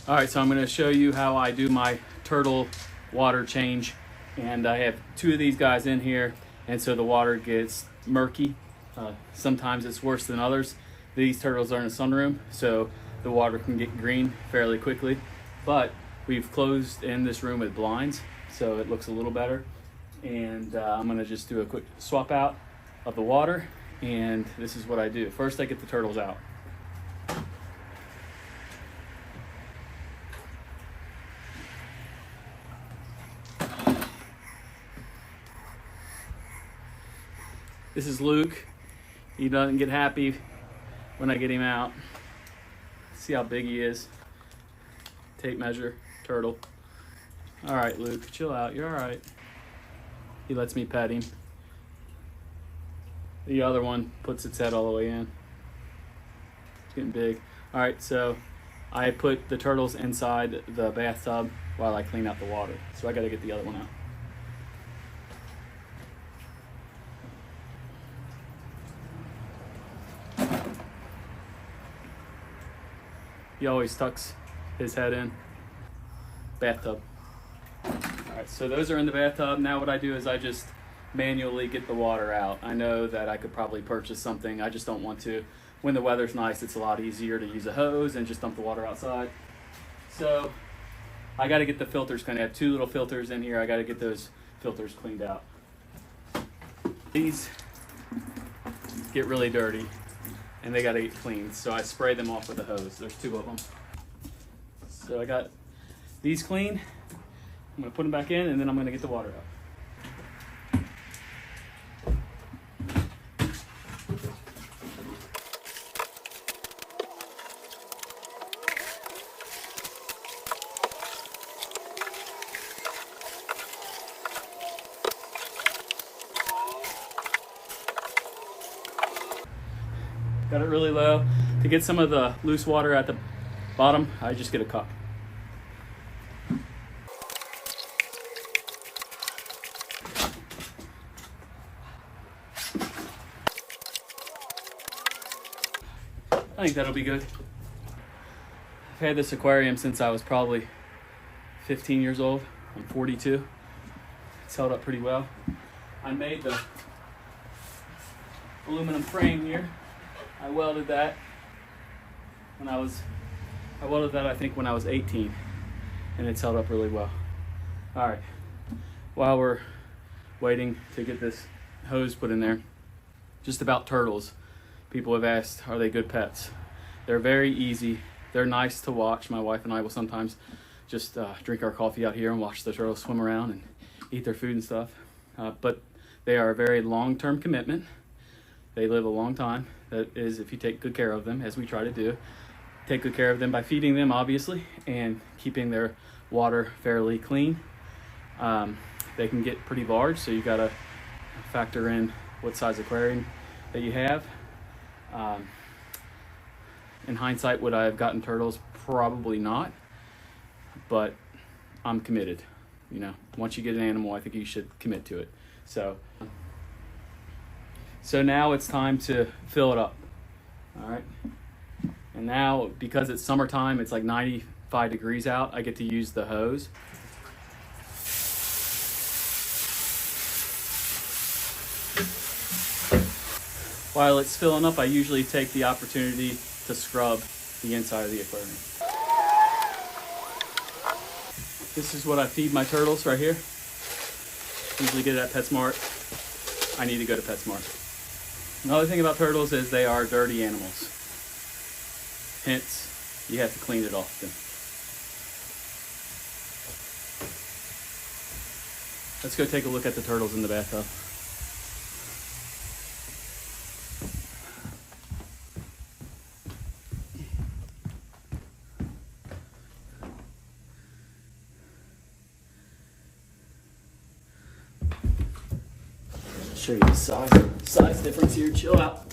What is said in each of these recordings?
All right, so I'm going to show you how I do my turtle water change. And I have two of these guys in here, and so the water gets murky. Sometimes it's worse than others. These turtles are in a sunroom, so the water can get green fairly quickly. But we've closed in this room with blinds, so it looks a little better. And I'm going to just do a quick swap out of the water, and this is what I do. First, I get the turtles out. This is Luke. He doesn't get happy when I get him out. See how big he is. Tape measure, turtle. All right, Luke, chill out. You're all right. He lets me pet him. The other one puts its head all the way in. It's getting big. All right, so I put the turtles inside the bathtub while I clean out the water. So I gotta get the other one out. He always tucks his head in. Bathtub. All right, so those are in the bathtub. Now what I do is I just manually get the water out. I know that I could probably purchase something. I just don't want to. When the weather's nice, it's a lot easier to use a hose and just dump the water outside. So I got to get the filters cleaned. I have two little filters in here. I got to get those filters cleaned out. These get really dirty and they got to get cleaned. So I spray them off with a hose. There's two of them. So I got these clean. I'm going to put them back in, and then I'm going to get the water out. Got it really low. To get some of the loose water at the bottom, I just get a cup. I think that'll be good. I've had this aquarium since I was probably 15 years old. I'm 42. It's held up pretty well. I made the aluminum frame here. I welded that I think when I was 18, and it's held up really well. All right, while we're waiting to get this hose put in there, just about turtles. People have asked, are they good pets? They're very easy. They're nice to watch. My wife and I will sometimes just drink our coffee out here and watch the turtles swim around and eat their food and stuff. But they are a very long-term commitment. They live a long time. That is, if you take good care of them, as we try to do. Take good care of them by feeding them, obviously, and keeping their water fairly clean. They can get pretty large, so you gotta factor in what size aquarium that you have. In hindsight, would I have gotten turtles? Probably not, but I'm committed. You know, once you get an animal, I think you should commit to it. So now it's time to fill it up. All right. And now, because it's summertime, it's like 95 degrees out, I get to use the hose. While it's filling up, I usually take the opportunity to scrub the inside of the aquarium. This is what I feed my turtles right here. Usually get it at PetSmart. I need to go to PetSmart. Another thing about turtles is they are dirty animals. Hence, you have to clean it often. Let's go take a look at the turtles in the bathtub. Show you the size difference here. Chill out.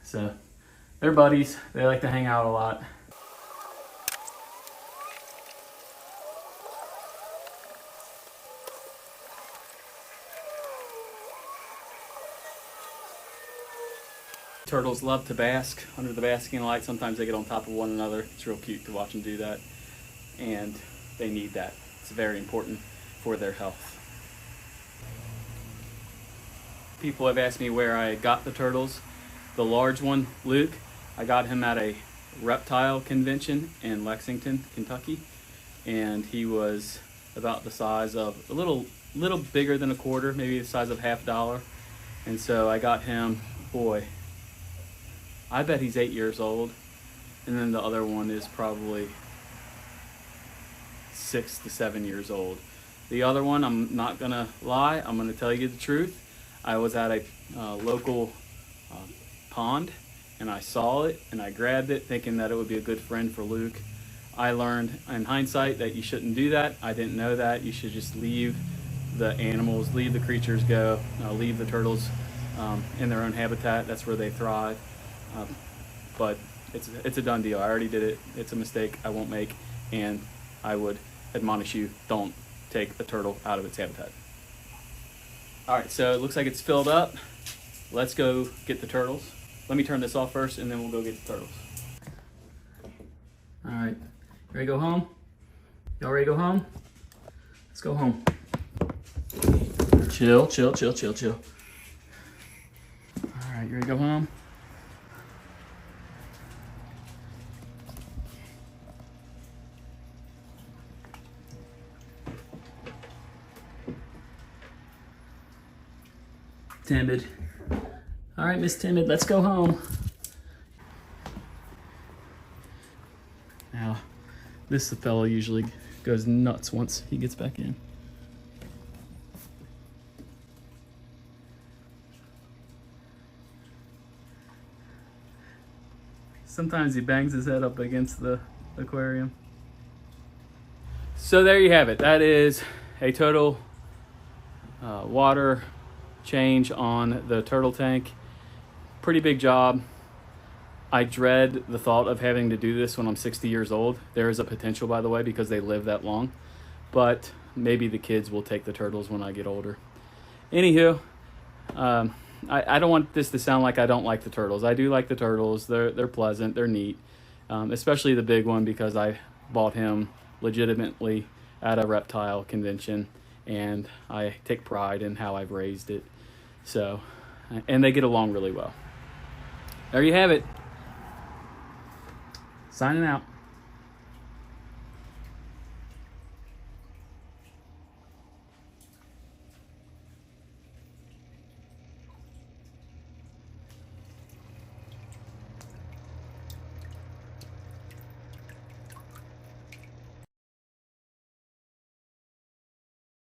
So they're buddies. They like to hang out a lot. Turtles love to bask under the basking light. Sometimes they get on top of one another. It's real cute to watch them do that. And they need that. It's very important for their health. People have asked me where I got the turtles. The large one, Luke, I got him at a reptile convention in Lexington, Kentucky. And he was about the size of a little bigger than a quarter, maybe the size of $50. And so I got him, boy, I bet he's 8 years old. And then the other one is probably 6 to 7 years old. The other one, I'm not gonna lie, I'm gonna tell you the truth. I was at a local pond and I saw it and I grabbed it thinking that it would be a good friend for Luke. I learned in hindsight that you shouldn't do that. I didn't know that. You should just leave the animals, leave the creatures go, leave the turtles in their own habitat. That's where they thrive. But it's a done deal. I already did it. It's a mistake I won't make, and I would admonish you, don't take a turtle out of its habitat. All right, so it looks like it's filled up. Let's go get the turtles. Let me turn this off first, and then we'll go get the turtles. All right, ready to go home? Y'all ready to go home? Let's go home. Chill, chill, chill, chill, chill. All right, you ready to go home? Timid. All right, Miss Timid, let's go home. Now, this fellow usually goes nuts once he gets back in. Sometimes he bangs his head up against the aquarium. So there you have it. That is a total water change on the turtle tank. Pretty big job. I dread the thought of having to do this when I'm 60 years old. There is a potential, by the way, because they live that long. But maybe the kids will take the turtles when I get older. Anywho, I don't want this to sound like I don't like the turtles. I do like the turtles. They're pleasant. They're neat. Especially the big one, because I bought him legitimately at a reptile convention. And I take pride in how I've raised it. So, and they get along really well. There you have it. Signing out.